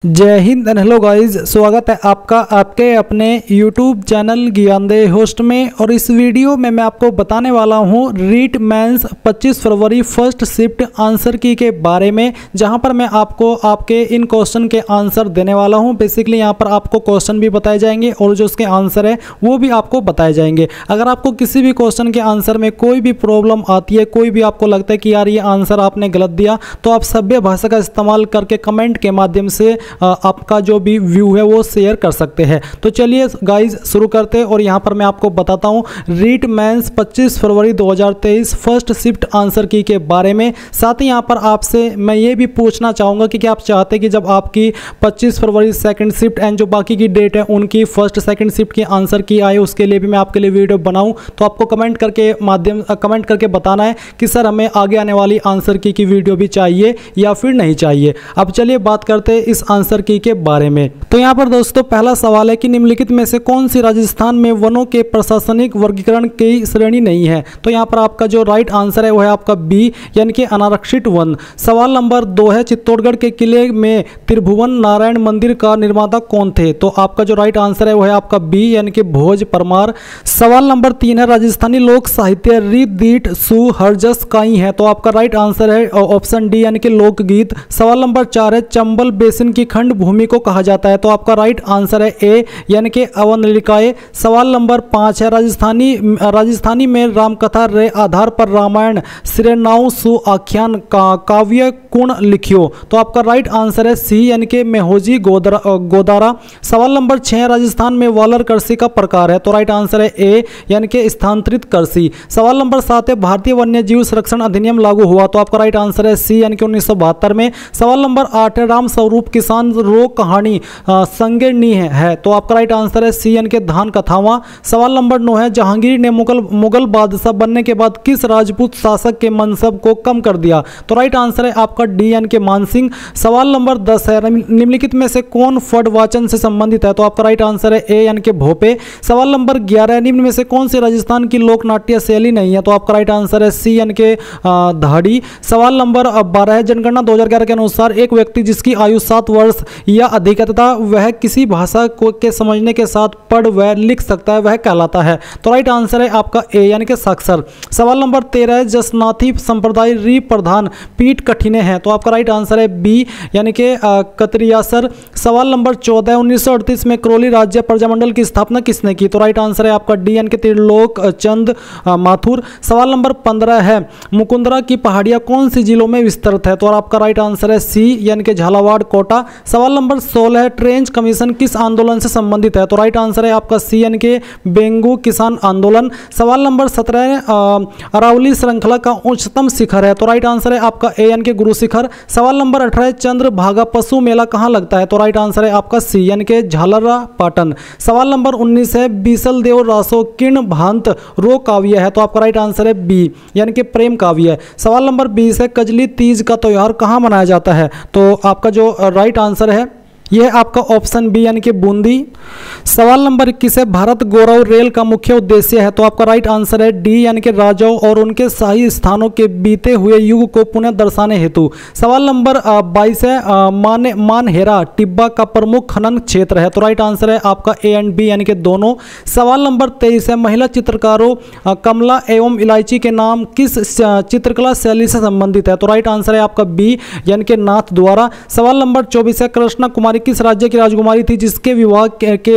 जय Hind and hello guys, स्वागत है आपका आपके अपने YouTube चैनल ज्ञानदेह होस्ट में। और इस वीडियो में मैं आपको बताने वाला हूं रीट मेंस 25 फरवरी फर्स्ट शिफ्ट आंसर की के बारे में, जहां पर मैं आपको आपके इन क्वेश्चन के आंसर देने वाला हूं। बेसिकली यहां पर आपको क्वेश्चन भी बताए जाएंगे और जो उसके आंसर है वो भी आपको बताए जाएंगे। अगर आपको किसी भी क्वेश्चन के आंसर में कोई भी प्रॉब्लम आती है, कोई भी आपको लगता है कि यार ये आंसर आपने गलत दिया, तो आप सभ्य भाषा का इस्तेमाल करके कमेंट के माध्यम से आपका जो भी व्यू है वो शेयर कर सकते हैं। तो चलिए गाइज शुरू करते हैं और यहाँ पर मैं आपको बताता हूँ रीट मेंस 25 फरवरी 2023 फर्स्ट शिफ्ट आंसर की के बारे में। साथ ही यहाँ पर आपसे मैं ये भी पूछना चाहूँगा कि क्या आप चाहते हैं कि जब आपकी 25 फरवरी सेकंड शिफ्ट एंड जो बाकी की डेट है उनकी फर्स्ट सेकंड शिफ्ट की आंसर की आए, उसके लिए भी मैं आपके लिए वीडियो बनाऊँ। तो आपको कमेंट करके बताना है कि सर हमें आगे आने वाली आंसर की वीडियो भी चाहिए या फिर नहीं चाहिए। अब चलिए बात करते हैं इस आंसर की के बारे में। तो यहाँ पर दोस्तों पहला सवाल है कि निम्नलिखित में से कौन सी राजस्थान में वनों के प्रशासनिक वर्गीकरण की श्रेणी नहीं है। तो यहाँ पर आपका जो राइट आंसर है वो है आपका बी, यानी कि अनारक्षित वन। सवाल नंबर 2 है चित्तौड़गढ़ के किले में त्रिभुवन नारायण मंदिर का निर्माता कौन थे। तो आपका जो राइट आंसर है वो है आपका बी, यानी कि भोज परमार। सवाल नंबर 3 है राजस्थानी लोक साहित्य रीत दीठ सु हरजस काई है। तो आपका राइट आंसर है ऑप्शन डी, यानी कि लोकगीत। सवाल नंबर 4 है चंबल बेसिन की खंड भूमि को कहा जाता है। तो आपका राइट आंसर है ए, यानी कि अवनलिकाए। सवाल नंबर 5 है राजस्थानी में रामकथा रे आधार पर रामायण श्रेनाऊ सु आख्यान काव्य कुण लिखियो। तो आपका राइट आंसर है सी, यानी कि मेहोजी गोदारा। सवाल नंबर 6 राजस्थान में वालर कृषि का प्रकार है। तो राइट आंसर है ए, यानी कि स्थानांतरित कृषि। सवाल नंबर 7 है भारतीय वन्य जीव संरक्षण अधिनियम लागू हुआ। तो आपका राइट आंसर है सी, यानी कि 1972 में। सवाल नंबर 8 है राम स्वरूप किसान रोग कहानी संगेनी है। तो आपका राइट आंसर है सी, यानी कि धान कथावा। सवाल नंबर 9 है जहांगीर ने मुगल बादशाह बनने के बाद किस राजपूत शासक के मनसब को कम कर दिया। तो राइट आंसर है आपका डी, यानी कि मानसिंह। सवाल नंबर 10 है निम्नलिखित में से कौन फड वाचन से संबंधित है। तो आपका राइट आंसर है ए, यानी कि भोपे। सवाल नंबर 11 है निम्न में से कौन सी राजस्थान की लोक नाट्य शैली नहीं है। तो आपका राइट आंसर है सी, यानी कि धाड़ी। सवाल नंबर 12 है जनगणना 2011 के अनुसार एक व्यक्ति जिसकी आयु 7 वर्ष या अधिक तथा वह किसी भाषा को के समझने के साथ पढ़ व लिख सकता है, वह कहलाता है। तो राइट आंसर है आपका ए, यानी कि साक्षर। सवाल नंबर 13 है जसनाथी संप्रदाय री प्रधान पीठ कठिने हैं। तो आपका राइट आंसर है बी, यानी कि कतरियासर। सवाल नंबर 14 1938 में करौली राज्य प्रजामंडल की स्थापना किसने की। तो राइट आंसर है आपका डी, यानी कि त्रिलोक चंद माथुर। सवाल नंबर 15 है मुकुंदरा की पहाड़ियां कौन सी जिलों में विस्तृत है। तो आपका राइट आंसर है सी, यानी कि झालावाड़ कोटा। सवाल नंबर 16 है ट्रेंच कमीशन किस आंदोलन से संबंधित है। तो राइट आंसर है आपका सी, यानी कि बेंगू किसान आंदोलन। सवाल नंबर 17 है अरावली श्रृंखला का उच्चतम शिखर है। तो राइट आंसर है आपका ए, यानी कि गुरु शिखर। सवाल नंबर 18 चंद्र भागा पशु मेला कहाँ लगता है। तो राइट आंसर है आपका सी, यानी कि झालरा पाटन। सवाल नंबर 19 है बीसल देव रासो किर्ण भांत रो काव्य है। तो आपका राइट आंसर है बी, यानी कि प्रेम काव्य। सवाल नंबर 20 है कजली तीज का त्योहार कहाँ मनाया जाता है। तो आपका जो राइट आंसर है यह आपका ऑप्शन बी, यानी कि बूंदी। सवाल नंबर 21 है भारत गौरव रेल का मुख्य उद्देश्य है। तो आपका राइट आंसर है डी, यानी कि राजाओं और उनके शाही स्थानों के बीते हुए युग को पुनः दर्शाने हेतु। सवाल नंबर 22 है मानहेरा टिब्बा का प्रमुख खनन क्षेत्र है। तो राइट आंसर है आपका ए एंड बी, यानी कि दोनों। सवाल नंबर 23 है महिला चित्रकारों कमला एवं इलायची के नाम किस चित्रकला शैली से संबंधित है। तो राइट आंसर है आपका बी, यानी कि नाथ द्वारा। सवाल नंबर 24 है कृष्णा कुमारी किस राज्य की राजकुमारी थी जिसके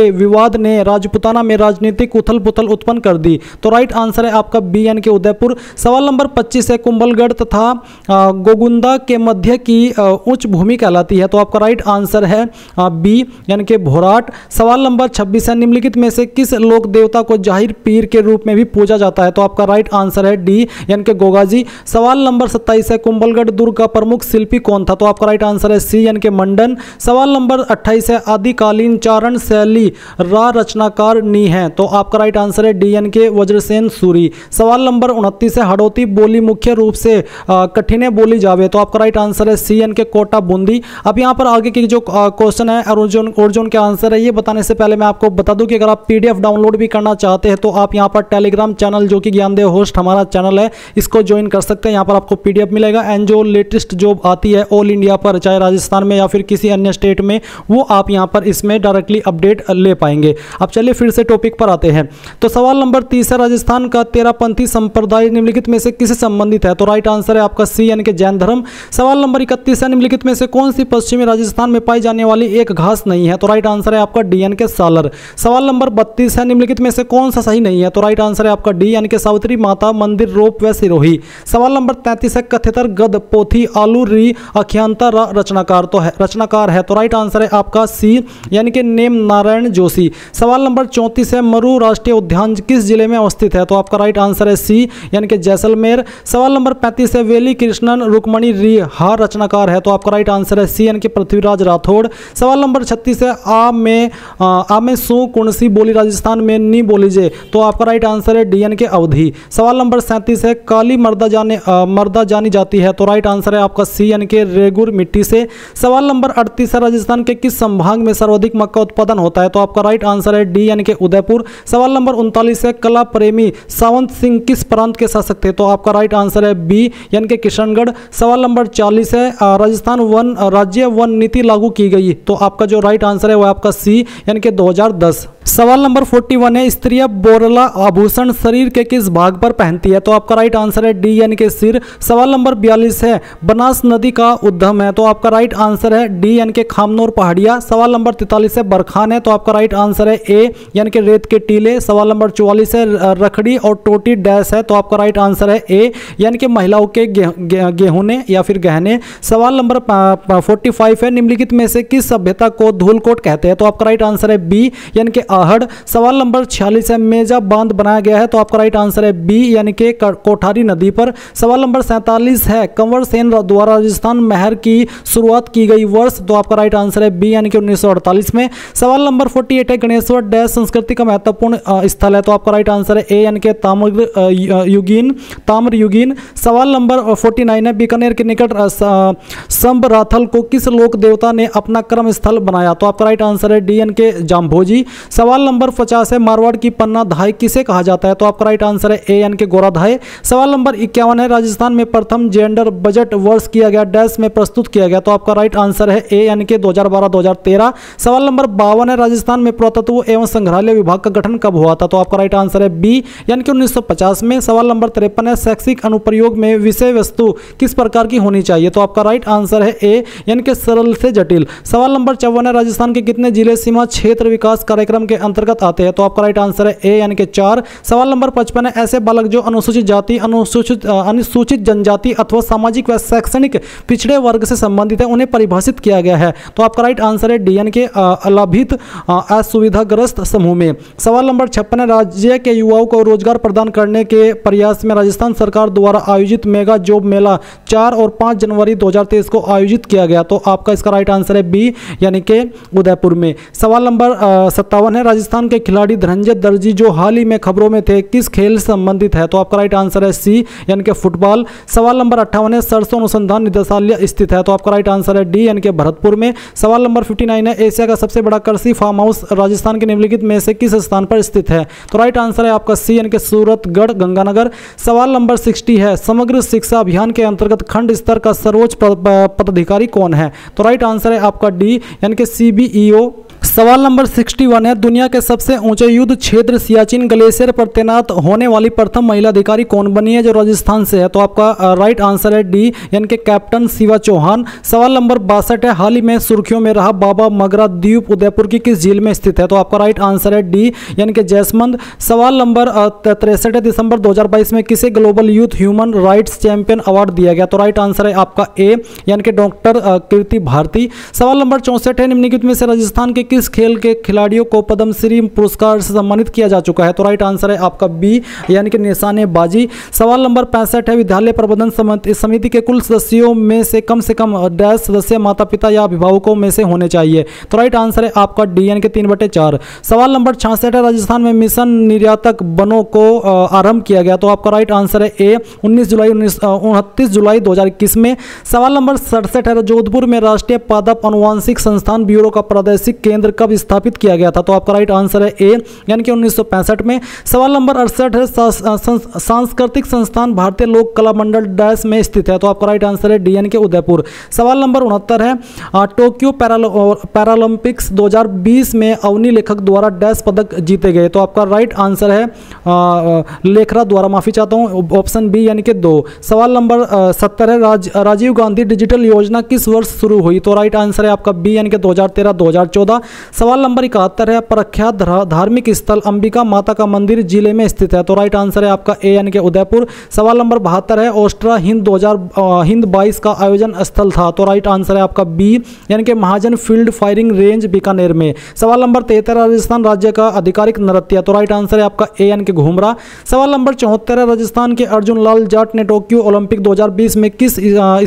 विवाद ने राजपुताना में राजनीतिक उथल पुथल उत्पन्न कर दी। तो राइट आंसर है आपका बी, यानी कि उदयपुर। सवाल नंबर 25 है कुंभलगढ़ तथा गोगुंदा के मध्य की उच्च भूमि कहलाती है। तो आपका राइट आंसर है बी, यानी कि भोराट। सवाल नंबर 26 है निम्नलिखित में से किस लोक देवता को जाहिर पीर के रूप में भी पूजा जाता है। तो आपका राइट आंसर है डी, यानी कि गोगाजी। सवाल नंबर 27 है कुंभलगढ़ दुर्ग का प्रमुख शिल्पी कौन था। तो आपका राइट आंसर है सी, यानी कि मंडन। सवाल नंबर 28 है आदिकालीन चारण शैली रा रचनाकार नी है। तो आपका राइट आंसर है डी, यानी कि वज्रसेन सूरी। सवाल नंबर 29 है हड़ौती बोली मुख्य रूप से कठिने बोली जावे। तो आपका राइट आंसर है सी, यानी कि कोटा बूंदी। अब यहाँ पर आगे की जो क्वेश्चन है और जो उनके आंसर है ये बताने से पहले मैं आपको बता दूं कि अगर आप PDF डाउनलोड भी करना चाहते हैं तो आप यहाँ पर टेलीग्राम चैनल जो कि ज्ञानदेह होस्ट हमारा चैनल है इसको ज्वाइन कर सकते हैं। यहाँ पर आपको PDF मिलेगा एंड जो लेटेस्ट जॉब आती है ऑल इंडिया पर, चाहे राजस्थान में या फिर किसी अन्य स्टेट में, में, वो आप यहाँ पर इसमें डायरेक्टली अपडेट ले पाएंगे। अब चलिए फिर से टॉपिक पर आते हैं। तो सवाल नंबर 30 है, राजस्थान का तेरापंथी संप्रदाय निम्नलिखित में से किससे संबंधित है? तो राइट आंसर है आपका सी यानी कि जैन धर्म। सवाल नंबर 31 है, निम्नलिखित में से कौन सी पश्चिमी राजस्थान में पाई जाने वाली एक घास नहीं है? तो राइट आंसर है आपका डी यानी कि सालर। सवाल नंबर 32 है, निम्नलिखित में से कौन सा सही नहीं है? तो राइट आंसर है आपका डी यानी कि सावित्री माता मंदिर, रोप व सिरोही। सवाल नंबर 33 है, कथेतर, गद, पोथी, आलू, री, अख्यांता, रचनाकार है। तो राइट आंसर है आपका सी यानी कि नेम नारायण जोशी। सवाल नंबर 34 है, मरु राष्ट्रीय उद्यान किस जिले में अवस्थित है? तो आपका राइट आंसर है सी यानी कि जैसलमेर। सवाल नंबर 35 है, वेली कृष्णन रुक्मणी री हा रचनाकार है। तो आपका राइट आंसर है सी यानी कि पृथ्वीराज राठौड़। सवाल नंबर 36 है, आ में सू कुणसी बोली राजस्थान में नी बोली जे। तो आपका राइट आंसर है डी यानी कि अवधि। सवाल नंबर 37 है, काली मर्दा जानी जाती है। तो राइट आंसर है आपका सी यानी कि रेगुर मिट्टी से। सवाल नंबर 38 है, राजस्थान के किस संभाग में सर्वाधिक मक्का उत्पादन होता है? तो आपका राइट आंसर है डी यानी कि उदयपुर। सवाल नंबर 39 है, कला प्रेमी सावंत सिंह किस प्रांत के शासक थे? तो आपका राइट आंसर है बी यानी कि किशनगढ़। सवाल नंबर 40 है, राजस्थान राज्य वन नीति लागू की गई। तो आपका जो राइट आंसर है वो आपका सी यानी कि 2010। सवाल नंबर 41 है, स्त्रियां बोरला आभूषण शरीर के किस भाग पर पहनती है? तो आपका राइट आंसर है डी यानी कि सिर। सवाल नंबर 42 है, बनास नदी का उद्गम है। तो आपका राइट आंसर है डी यानी कि खामनोर पहाड़िया। सवाल नंबर 43 है, बरखान है। तो आपका राइट आंसर है ए यानी कि रेत के टीले। सवाल नंबर 44 है, रखड़ी और टोटी डैश है। तो आपका राइट आंसर है ए यानी कि महिलाओं के गेहूने या फिर गहने। सवाल नंबर 45 है, निम्नलिखित में से किस सभ्यता को धूलकोट कहते हैं? तो आपका राइट आंसर है बी यानी कि आहड़। सवाल नंबर 46 है, मेजा बांध बनाया गया है। तो आपका राइट आंसर है बी यानी कि कोठारी नदी पर। सवाल नंबर 47 है, कंवर सेन द्वारा राजस्थान महर की शुरुआत की गई वर्ष? तो आपका राइट आंसर है बी यानी कि 1948 में। सवाल नंबर 48 है, गणेश्वर डैश संस्कृति का महत्वपूर्ण स्थल है। तो आपका राइट आंसर है ए यानी कि ताम्रयुगीन। सवाल नंबर 49 है, बीकानेर के निकट संबराथल को किस लोक देवता ने अपना कर्म स्थल बनाया? तो आपका राइट आंसर है डी यानी कि जाम्भोजी। सवाल नंबर 50 है, मारवाड़ की पन्ना धाय किसे कहा जाता है? तो आपका राइट आंसर है ए यानी कि गोरा धाय। सवाल नंबर 51 है, राजस्थान में प्रथम जेंडर बजट वर्ष किया गया डैश में प्रस्तुत किया गया? तो आपका राइट आंसर है ए यानी कि 2012-2013। सवाल नंबर 52 है, राजस्थान में पुरातत्व एवं संग्रहालय विभाग का गठन कब हुआ था? तो आपका राइट आंसर है बी यानी कि 1950 में। सवाल नंबर 53 है, शैक्षिक अनुप्रयोग में विषय वस्तु किस प्रकार की होनी चाहिए? तो आपका राइट आंसर है ए यानी कि सरल से जटिल। सवाल नंबर 54 है, राजस्थान के कितने जिले सीमा क्षेत्र विकास कार्यक्रम के अंतर्गत आते हैं? तो आपका राइट आंसर है ए यानी कि 4। सवाल नंबर 55 है, ऐसे बालक जो अनुसूचित जाति, अनुसूचित जनजाति अथवा सामाजिक व शैक्षणिक पिछड़े वर्ग से संबंधित है, उन्हें परिभाषित किया गया है? तो आपका राइट आंसर है डी यानी कि अलाभित असुविधाग्रस्त समूह में। सवाल नंबर 56 है, राज्य के युवाओं को रोजगार प्रदान करने के प्रयास में राजस्थान सरकार द्वारा आयोजित मेगा जॉब मेला 4 और 5 जनवरी 2023 को आयोजित किया गया। तो आपका इसका राइट आंसर है बी यानी कि उदयपुर में। सवाल नंबर 57 है, राजस्थान के खिलाड़ी धनंजय दर्जी जो हाल ही में खबरों में थे, किस खेल से संबंधित है? तो आपका राइट आंसर है सी यानी कि फुटबॉल। सवाल नंबर 58 है, सरसों अनुसंधान निदेशालय स्थित है? तो आपका राइट आंसर है डी यानी कि भरतपुर में। सवाल नंबर 59 है, एशिया का सबसे बड़ा कृषि फार्म हाउस राजस्थान के निम्नलिखित में से किस स्थान पर स्थित है? तो राइट आंसर है आपका सी यानी कि सूरतगढ़ गंगानगर। सवाल नंबर 60 है, समग्र शिक्षा अभियान के अंतर्गत खंड स्तर का सर्वोच्च पदाधिकारी कौन है? तो राइट आंसर है आपका डी यानी कि CBEO। सवाल नंबर 61 है, दुनिया के सबसे ऊंचे युद्ध क्षेत्र सियाचिन ग्लेशियर पर तैनात होने वाली प्रथम महिला अधिकारी कौन बनी है जो राजस्थान से है? तो आपका राइट आंसर है डी यानी कि कैप्टन शिवा चौहान। सवाल नंबर 62 है, हाल ही में सुर्खियों में रहा बाबा मगरा द्वीप उदयपुर की किस झील में स्थित है? तो आपका राइट आंसर है डी यानी कि जैसमंद। सवाल नंबर 63 है, दिसंबर 2022 में किसे global youth human rights champion award दिया गया? तो राइट आंसर है आपका ए यानी कि डॉक्टर कीर्ति भारती। सवाल नंबर 64 है, निम्नलिखित में से राजस्थान के किस खेल के खिलाड़ियों को पद्मश्री पुरस्कार से सम्मानित किया जा चुका है? तो राइट आंसर है आपका बी यानी कि निशानेबाजी। सवाल नंबर 65 है, विद्यालय प्रबंधन समिति के कुल सदस्यों में से कम डैश सदस्य माता पिता या अभिभावकों में से होने चाहिए? तो राइट आंसर है आपका डी यानी कि 3/4। सवाल नंबर 66 है, राजस्थान में मिशन निर्यातक बनों को आरंभ किया गया? तो आपका राइट आंसर है ए 29 जुलाई 2021 में। सवाल नंबर 67 है, जोधपुर में राष्ट्रीय पादप अनुवांशिक संस्थान ब्यूरो का प्रादेशिक केंद्र कब स्थापित किया गया था? तो आपका राइट आंसर है ए, यानी कि 1965 में। सवाल नंबर 68 है, सांस्कृतिक संस्थान भारतीय लोक कला मंडल डैश में स्थित है? तो आपका राइट आंसर है डी, यानी कि उदयपुर। सवाल नंबर 69 है, टोक्यो पैरालंपिक्स 2020 में अवनी लेखक द्वारा डैश पदक जीते गए? तो आपका राइट आंसर है लेखरा द्वारा, माफी चाहता हूँ, ऑप्शन बी यानी कि 2। सवाल नंबर 70 है, राजीव गांधी डिजिटल योजना किस वर्ष शुरू हुई? तो राइट आंसर है आपका बी, यानी कि 2013-2014। सवाल नंबर 71 है, प्रख्यात धार्मिक स्थल अंबिका माता का मंदिर जिले में स्थित है? तो राइट आंसर है आपका ए, यानी कि उदयपुर। सवाल नंबर 72 है, ऑस्ट्रा हिंद 22 का आयोजन स्थल था? तो राइट आंसर है आपका बी, यानी कि महाजन फील्ड फायरिंग रेंज बीकानेर में। सवाल नंबर 73, राजस्थान राज्य का आधिकारिक नृत्य? तो राइट आंसर है आपका ए, यानी कि घूमरा। सवाल नंबर 74 है, राजस्थान के अर्जुन लाल जाट ने टोक्यो ओलंपिक 2020 में किस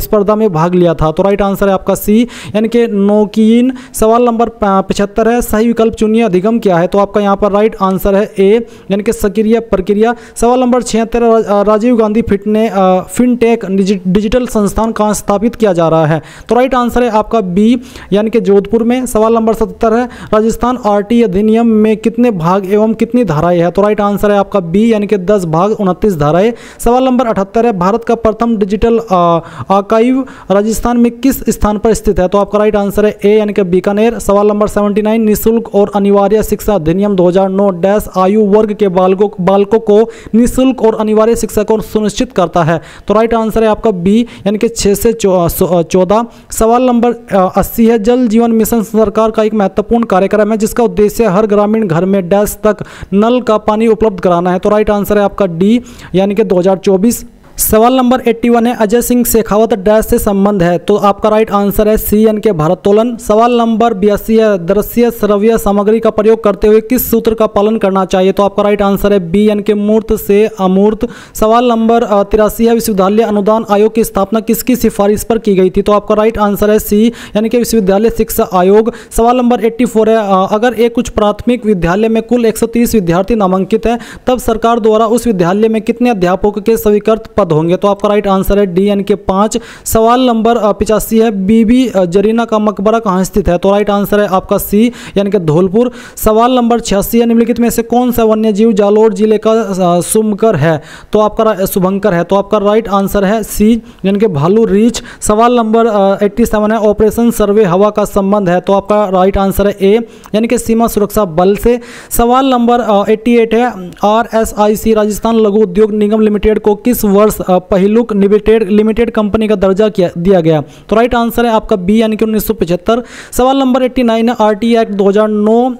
स्पर्धा में भाग लिया था? तो राइट आंसर है आपका सी, यानी कि नौकीन। सवाल नंबर 75 है, सही विकल्प चुनिए, अधिगम क्या है? तो आपका यहाँ पर राइट आंसर है ए, यानी कि सक्रिय प्रक्रिया। सवाल number 76, Rajiv Gandhi fintech digital संस्थान कहाँ स्थापित किया जा रहा है? तो राइट आंसर है आपका बी, यानी कि जोधपुर में। सवाल नंबर 77 है, राजस्थान आरटी अधिनियम में कितने भाग एवं कितनी धाराएं है? तो राइट आंसर है आपका बी, यानी कि 10 भाग 29 धाराएं। सवाल नंबर 78 है, भारत का प्रथम डिजिटल आर्काइव राजस्थान में किस स्थान पर स्थित है? तो आपका राइट आंसर है ए, यानी कि बीकानेर। सवाल नंबर 79, निःशुल्क और अनिवार्य शिक्षा अधिनियम 2009 डैश आयु वर्ग के बालकों को निःशुल्क और अनिवार्य शिक्षा को सुनिश्चित करता है? तो राइट आंसर है आपका बी, यानी कि 6 से 14। सवाल नंबर 80 है, जल जीवन मिशन सरकार का एक महत्वपूर्ण कार्यक्रम है जिसका उद्देश्य हर ग्रामीण घर में डैश तक नल का पानी उपलब्ध कराना है? तो राइट आंसर है आपका डी, यानी कि 2024। सवाल नंबर 81 है, अजय सिंह शेखावत डैश से संबंध है? तो आपका राइट आंसर है सी, यानी कि भारोत्तोलन। सवाल नंबर 82 है, दृश्य श्रव्य सामग्री का प्रयोग करते हुए किस सूत्र का पालन करना चाहिए? तो आपका राइट आंसर है बी, यानी कि मूर्त से अमूर्त। सवाल नंबर 83 है, विश्वविद्यालय अनुदान आयोग की स्थापना किसकी सिफारिश पर की गई थी? तो आपका राइट आंसर है सी, यानी कि विश्वविद्यालय शिक्षा आयोग। सवाल नंबर 84 है, अगर एक उच्च प्राथमिक विद्यालय में कुल 130 विद्यार्थी नामांकित है तब सरकार द्वारा उस विद्यालय में कितने अध्यापकों के स्वीकृत पद होंगे? तो आपका राइट आंसर है डी, यानी कि 5। सवाल नंबर 85 है, बीबी जरीना का मकबरा कहाँ स्थित है? तो राइट आंसर है आपका सी, यानी कि धौलपुर। सवाल नंबर 86 है, निम्नलिखित में से कौन सा वन्य जीव जालोर जिले का शुभंकर है? तो आपका शुभंकर है, तो आपका राइट आंसर है सी, यानी कि भालू रीछ। सवाल नंबर 87 है, ऑपरेशन सर्वे हवा का संबंध है? तो आपका राइट आंसर है ए, यानी कि सीमा सुरक्षा बल से। सवाल नंबर 88 है, RSIC राजस्थान लघु उद्योग निगम लिमिटेड को किस वर्ष पहिलुक लिमिटेड कंपनी का दर्जा दिया गया? तो राइट आंसर है आपका बी, यानी कि 1975। सवाल नंबर 89 है, RT एक्ट 2009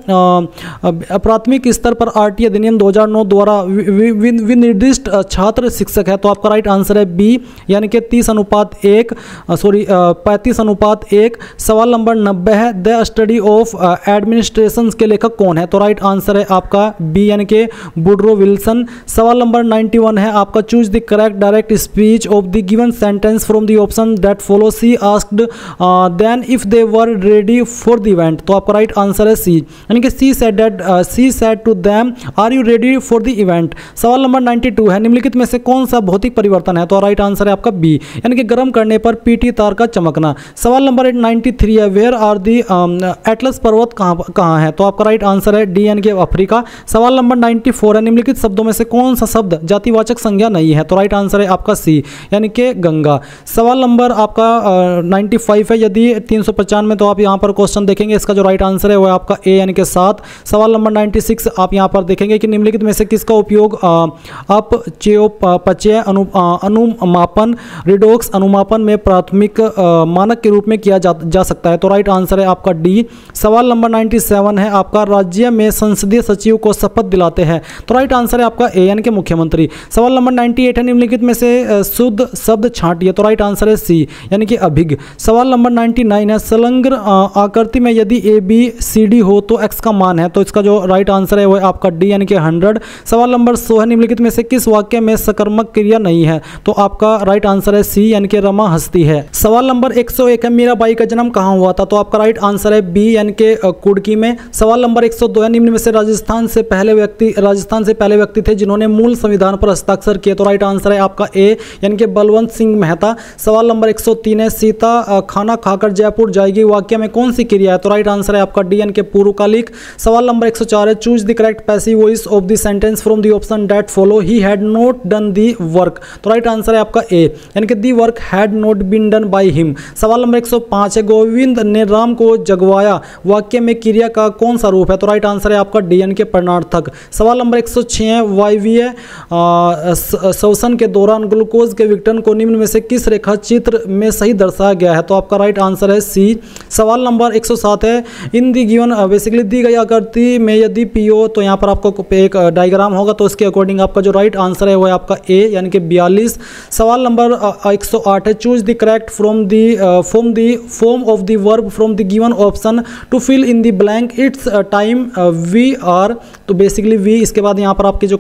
प्राथमिक स्तर पर RT अधिनियम 2009 द्वारा विनिर्दिष्ट छात्र शिक्षक है? तो आपका राइट आंसर है बी, यानी कि 35:1। सवाल नंबर 90 है, द स्टडी ऑफ एडमिनिस्ट्रेशन के लेखक कौन है? तो राइट आंसर है आपका बी, यानी कि वुड्रो विल्सन। सवाल नंबर 91 है आपका, choose the correct direct speech of the given sentence from the option that follow. She asked then if they were ready for the event? तो आपका राइट आंसर है सी, यानी कि she said to them are you ready for the event. सवाल number 92 है, निम्नलिखित में से कौन सा भौतिक परिवर्तन है? तो राइट आंसर है आपका बी, यानी कि गर्म करने पर पीटी तार का चमकना। सवाल नंबर 93 है, वेयर आर दी एटलस पर्वत कहाँ है? तो आपका राइट आंसर है डी, यानी कि अफ्रीका। सवाल नंबर 94 है, निम्नलिखित शब्दों में से कौन सा शब्द जातिवाचक संज्ञा नहीं है? तो राइट आंसर है आपका सी, यानी कि गंगा। सवाल नंबर आपका 95 है, यदि 395 में, तो आप यहाँ पर क्वेश्चन देखेंगे, इसका जो राइट आंसर है वो आपका ए, यानी कि 7। सवाल नंबर 96 आप यहाँ पर देखेंगे कि निम्नलिखित में से किसका उपयोग अपचय अनुमापन रिडोक्स अनुमापन में प्राथमिक मानक के रूप में किया जा सकता है? तो राइट आंसर है आपका डी। सवाल नंबर 97 है आपका, राज्य में संसदीय सचिव को शपथ दिलाते हैं? तो राइट आंसर है आपका ए, यानी कि मुख्यमंत्री। सवाल नंबर 98 है, निम्नलिखित में से शुद्ध शब्द छांटिए? तो राइट आंसर है सी, यानी कि अभिज्ञ। सवाल नंबर 99 है, संलग्न आकृति में यदि ABCD हो तो x का मान है? तो इसका जो राइट आंसर है वो आपका डी, यानी कि 100। सवाल नंबर 100 है, निम्नलिखित में से किस वाक्य में सकर्मक क्रिया नहीं है? तो आपका राइट आंसर है सी, यानी कि रमा हंसती है। सवाल नंबर 101 है, मीराबाई का जन्म कहाँ हुआ था? तो आपका राइट आंसर है बी, यानी कि कुड़की में। सवाल नंबर 102 है, निम्न में से राजस्थान से पहले व्यक्ति थे जिन्होंने मूल संविधान पर हस्ताक्षर किए? तो राइट आंसर है आपका ए यानी कि बलवंत सिंह मेहता। सवाल नंबर 103 है, सीता खाना खाकर जयपुर जाएगी वाक्य में कौन सी क्रिया है? तो राइट आंसर है आपका डी यानी कि पूर्वकालिक। सवाल नंबर 104 है, choose the correct passive voice of the sentence from the option that follow. He had not done the work. तो राइट आंसर है आपका ए यानी कि the work had not been done by him. सवाल number 105 है, गोविंद ने राम को जगवाया वाक्य में क्रिया का कौन सा रूप है? तो राइट आंसर है आपका डी यानी कि प्रणार्थक। सवाल नंबर 106 है, वायवीय श्वसन के दौरान ग्लूकोज के विघटन को निम्न में से किस रेखा चित्र में सही दर्शाया गया है? तो आपका राइट आंसर है सी। सवाल नंबर 107 है, इन दी गिवन बेसिकली दी गई आकृति में यदि पीओ, तो यहाँ पर आपको एक डायग्राम होगा तो उसके अकॉर्डिंग आपका जो राइट आंसर है वो है आपका ए यानी कि 42। सवाल नंबर 108 है, choose the correct from the form of the verb from the given option to fill in the blank it's time we are. तो बेसिकली वी, इसके बाद यहाँ पर आपके जो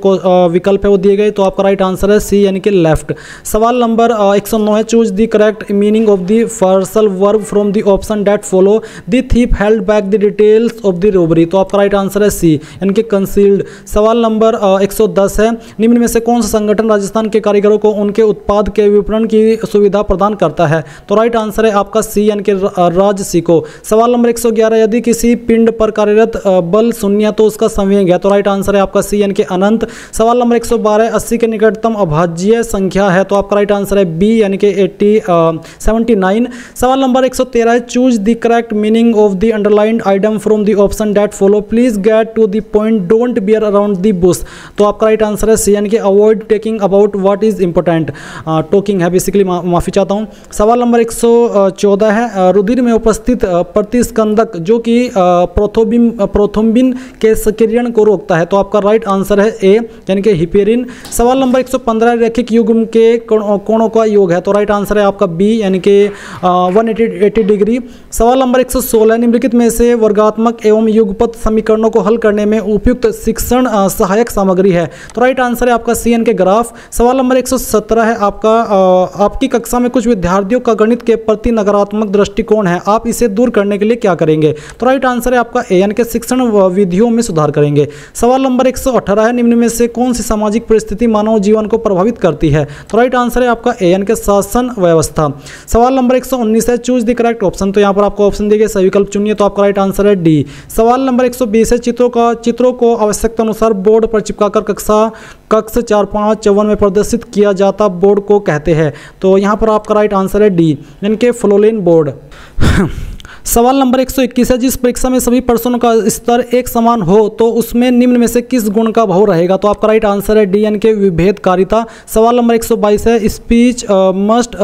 विकल्प है वो दिए गए, तो आपका राइट आंसर है सी यानी कि लेफ्ट। सवाल नंबर 109 है, choose the correct meaning of the phrasal verb from the option that follow. The thief held back the details of the robbery. तो आपका राइट आंसर है सी यानी कि कंसील्ड। सवाल नंबर 110 है, निम्न में से कौन सा संगठन राजस्थान के कारीगरों को उनके उत्पाद के विपणन की सुविधा प्रदान करता है? तो राइट आंसर है आपका सी यानी कि राजसिको। सवाल नंबर 111, यदि किसी पिंड पर कार्यरत बल शून्य है तो उसका संवेग है? तो राइट आंसर है आपका सी यानी कि अनंत। सवाल नंबर 112, 80 के निकटतम अभाज्य संख्या है? तो आपका राइट आंसर है बी यानी कि 79। सवाल नंबर 113 है, choose the correct meaning of the underlined item from the option that follow. Please get to the point, don't beat around the bush. तो आपका राइट आंसर है सी यानी कि avoid taking about what is important. Talking है basically, माफी चाहता हूँ। सवाल नंबर 114 है, रुधिर में उपस्थित प्रतिस्कंदक जो कि प्रोथ्रोम्बिन के सक्रियण को रोकता है? तो आपका राइट आंसर है ए यानी कि हिपेरिन। सवाल नंबर 115, रेखिक युग्म के कोणों का योग है? तो राइट आंसर है आपका बी यानी कि 180 डिग्री। सवाल नंबर 116, निम्नलिखित में से वर्गात्मक एवं युगपत समीकरणों को हल करने में उपयुक्त शिक्षण सहायक सामग्री है? तो राइट आंसर है आपका सी यानी कि ग्राफ। सवाल नंबर 117 है, आपकी कक्षा में कुछ विद्यार्थियों का गणित के प्रति नकारात्मक दृष्टिकोण है, आप इसे दूर करने के लिए क्या करेंगे? तो राइट आंसर है आपका ए यानी कि शिक्षण विधियों में सुधार करेंगे। सवाल नंबर 118 है, निम्न में से कौन सी सामाजिक परिस्थिति मानव जीवन को प्रभावित करती है? तो राइट आंसर है आपका ए यानी कि शासन व्यवस्था। सवाल नंबर 119 है, चूज द करेक्ट ऑप्शन। तो यहाँ पर आपको ऑप्शन दिए गए, सही विकल्प चुनिए। तो आपका राइट आंसर है डी। सवाल नंबर 120 है, चित्रों को आवश्यकता अनुसार बोर्ड पर चिपकाकर कक्ष 4-5-54 में प्रदर्शित किया जाता बोर्ड को कहते हैं? तो यहाँ पर आपका राइट आंसर है डी यानी कि फ्लोलेन बोर्ड। सवाल नंबर 121 है, जिस परीक्षा में सभी प्रश्नों का स्तर एक समान हो तो उसमें निम्न में से किस गुण का भाव रहेगा? तो आपका राइट आंसर है डी यानी कि विभेदकारिता। सवाल नंबर 122 है, स्पीच मस्ट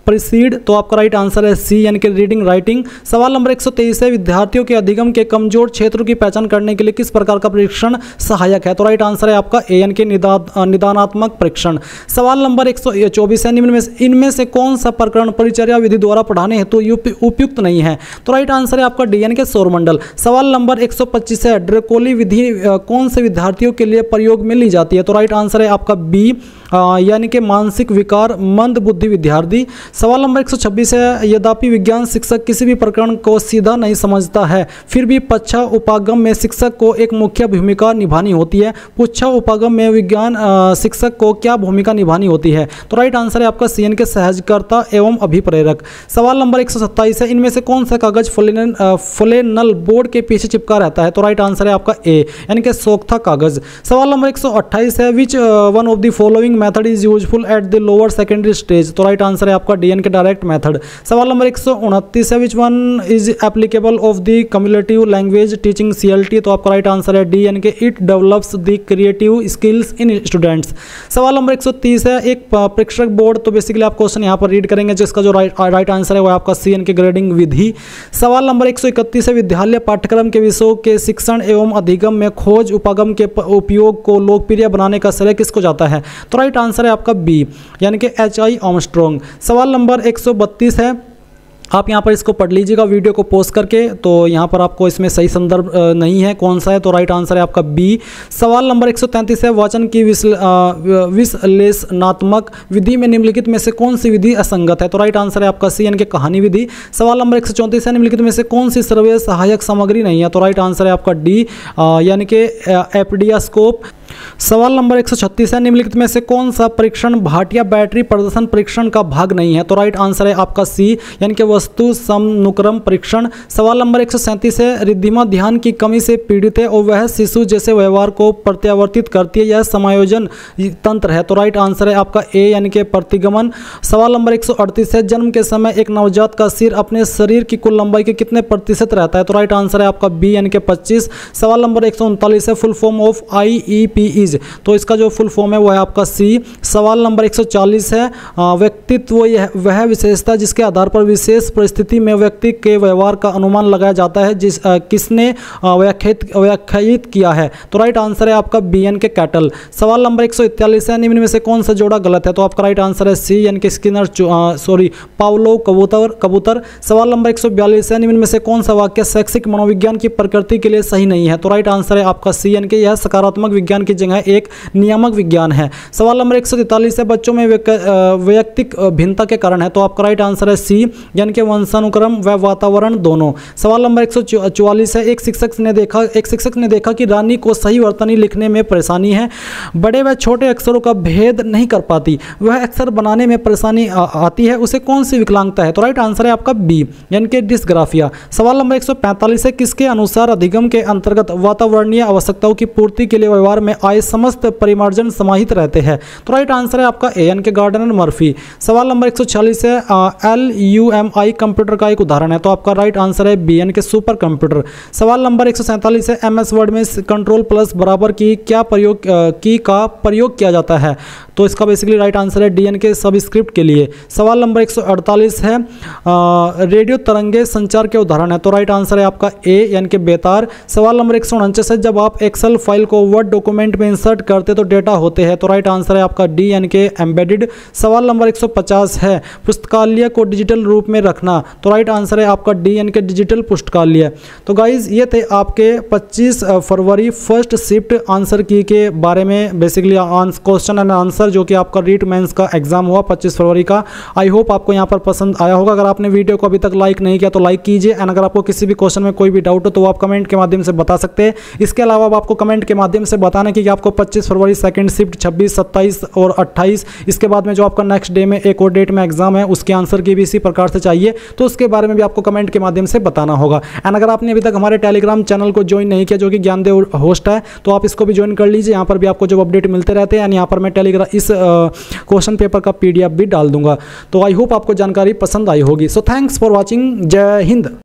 प्रीसीड। तो आपका राइट आंसर है सी यानी कि रीडिंग राइटिंग। सवाल नंबर 123 है, विद्यार्थियों के अधिगम के कमजोर क्षेत्रों की पहचान करने के लिए किस प्रकार का परीक्षण सहायक है? तो राइट आंसर है आपका ए यानी कि निदानात्मक परीक्षण। सवाल नंबर 124 है, इनमें से कौन सा प्रकरण परिचर्या विधि द्वारा पढ़ाने हेतु उपयुक्त नहीं है? तो राइट आंसर है आपका डी यानी कि सौरमंडल। सवाल नंबर 125 है, ड्रेकोली विधि कौन से विद्यार्थियों के लिए प्रयोग में ली जाती है? तो राइट आंसर है आपका बी यानी कि मानसिक विकार मंद बुद्धि विद्यार्थी। सवाल नंबर 126 है, यद्यपि विज्ञान शिक्षक किसी भी प्रकरण को सीधा नहीं समझता है, फिर भी पच्छा उपागम में शिक्षक को एक मुख्य भूमिका निभानी होती है। पुच्छा उपागम में विज्ञान शिक्षक को क्या भूमिका निभानी होती है? तो राइट आंसर है आपका सी यानी कि सहजकर्ता एवं अभिप्रेरक। सवाल नंबर 127 है, इनमें से कौन सा कागज फ्लेनल बोर्ड के पीछे चिपका रहता है? तो राइट आंसर है आपका ए यानी कि सोख्ता कागज। सवाल नंबर 128 है, which one of the following method is useful at the lower secondary stage? तो राइट आंसर है आपका डी यानी कि डायरेक्ट मेथड। सवाल नंबर 129 है, which one is applicable of the cumulative language teaching CLT? तो आपका राइट आंसर है डी यानी कि it develops the creative skills in students. सवाल नंबर 130 है, एक प्रेक्षक बोर्ड। तो बेसिकली आप क्वेश्चन यहाँ पर रीड करेंगे, जिसका जो राइट आंसर है वो आपका सी यानी कि ग्रेडिंग विधि। सवाल नंबर 131 है, विद्यालय पाठ्यक्रम के विषयों के शिक्षण एवं अधिगम में खोज उपागम के उपयोग को लोकप्रिय बनाने का श्रेय किसको जाता है? तो राइट आंसर है आपका बी यानी कि H.I. आर्मस्ट्रॉन्ग। सवाल नंबर 132 है, आप यहाँ पर इसको पढ़ लीजिएगा वीडियो को पॉज करके, तो यहाँ पर आपको इसमें सही संदर्भ नहीं है कौन सा है, तो राइट आंसर है आपका बी। सवाल नंबर 133 है, वाचन की विश्लेषणात्मक विधि में निम्नलिखित में से कौन सी विधि असंगत है? तो राइट आंसर है आपका सी यानी कि कहानी विधि। सवाल नंबर 134 है, निम्नलिखित में से कौन सी सर्वे सहायक सामग्री नहीं है? तो राइट आंसर है आपका डी यानी कि एपिडियास्कोप। सवाल नंबर 136 है, निम्नलिखित में से कौन सा परीक्षण भाटिया बैटरी प्रदर्शन परीक्षण का भाग नहीं है? तो राइट आंसर है आपका सी, यानी कि वस्तु समनुक्रम परीक्षण। सवाल नंबर 137 है, रिद्धिमा ध्यान की कमी से पीड़ित है और वह शिशु जैसे व्यवहार को प्रत्यावर्तित करती है, यह समायोजन तंत्र है। तो राइट आंसर है आपका ए, यानी कि प्रतिगमन। सवाल नंबर 138 है, जन्म के समय एक नवजात का सिर अपने शरीर की कुल लंबाई के कितने प्रतिशत रहता है? तो राइट आंसर है आपका बी, यानी कि 25। सवाल नंबर 139 है, full form of IEP is? तो इसका जो फुल फॉर्म है वो है आपका सी। सवाल नंबर 140 है, व्यक्तित्व वह विशेषता जिसके आधार पर विशेष परिस्थिति में व्यक्ति के व्यवहार का अनुमान लगाया जाता है, किसने व्याख्यायित किया है? तो राइट आंसर है आपका बी, यानी कि कैटल। सवाल नंबर 141 है, निम्न में से कौन सा जोड़ा गलत है? तो आपका राइट आंसर है सी, यानी कि स्किनर पावलोव कबूतर। सवाल नंबर 142 है, निम्न में से कौन सा वाक्य शैक्षिक मनोविज्ञान की प्रकृति के लिए सही नहीं है? तो राइट आंसर है आपका सी, यानी कि यह सकारात्मक विज्ञान की जगह एक नियामक विज्ञान है। सवाल नंबर 143 है, बच्चों में वैयक्तिक भिन्नता के कारण है? तो आपका राइट आंसर है सी, यानी कि वंशानुक्रम व वातावरण दोनों। सवाल नंबर 144 है, एक शिक्षक ने देखा कि रानी को सही वर्तनी लिखने में परेशानी है, बड़े व छोटे अक्षरों का भेद नहीं कर पाती, वह अक्षर बनाने में परेशानी आती है, उसे कौन सी विकलांगता है? तो राइट आंसर है आपका बी, यानी कि डिस्ग्राफिया। सवाल नंबर 145 है, किसके अनुसार अधिगम के अंतर्गत वातावरणीय आवश्यकताओं की पूर्ति के लिए व्यवहार में आए समस्त परिमार्जन समाहित रहते हैं? तो राइट आंसर है आपका ए, यानी कि गार्डनर मर्फी। सवाल नंबर 146 है, LUMI कंप्यूटर का एक उदाहरण है? तो आपका राइट आंसर है बी, यानी कि सुपर कंप्यूटर। सवाल नंबर 147 है, MS वर्ड में कंट्रोल प्लस बराबर की का प्रयोग किया जाता है? तो इसका बेसिकली राइट आंसर है डी, यानी कि सबस्क्रिप्ट के लिए। सवाल नंबर 148 है, रेडियो तरंगे संचार के उदाहरण है? तो राइट आंसर है आपका ए, यानी कि बेतार। सवाल नंबर 149 है, जब आप एक्सेल फाइल को वर्ड डॉक्यूमेंट में इंसर्ट करते तो डेटा होते हैं? तो राइट आंसर है आपका डी, यानी कि एम्बेडेड। सवाल नंबर 150 है, पुस्तकालय को डिजिटल रूप में रखना? तो राइट आंसर है आपका डी, यानी कि डिजिटल पुस्तकालय। तो गाइज ये थे आपके 25 फरवरी फर्स्ट शिफ्ट आंसर की के बारे में बेसिकली क्वेश्चन एंड आंसर जो कि आपका रीट मेंस का एग्जाम हुआ 25 फरवरी का। आई होप आपको यहाँ पर पसंद आया होगा। अगर आपने वीडियो को अभी तक लाइक नहीं किया तो लाइक कीजिए, एंड अगर आपको किसी भी क्वेश्चन में कोई भी डाउट हो तो आप कमेंट के माध्यम से बता सकते हैं। इसके अलावा अब आपको कमेंट के माध्यम से बताना कि आपको 25 फरवरी सेकंड शिफ्ट 26, 27 और 28 इसके बाद में जो आपका नेक्स्ट डे में एक और डेट में एग्जाम है उसके आंसर की भी इसी प्रकार से चाहिए, तो उसके बारे में भी आपको कमेंट के माध्यम से बताना होगा। एंड अगर आपने अभी तक हमारे टेलीग्राम चैनल को ज्वाइन नहीं किया जो कि ज्ञानदेव होस्ट है, तो आप इसको भी ज्वाइन कर लीजिए। यहाँ पर भी आपको जो अपडेट मिलते रहते हैं, एंड यहाँ पर मैं टेलीग्राम इस क्वेश्चन पेपर का PDF भी डाल दूंगा। तो आई होप आपको जानकारी पसंद आई होगी। So thanks for watching. जय हिंद।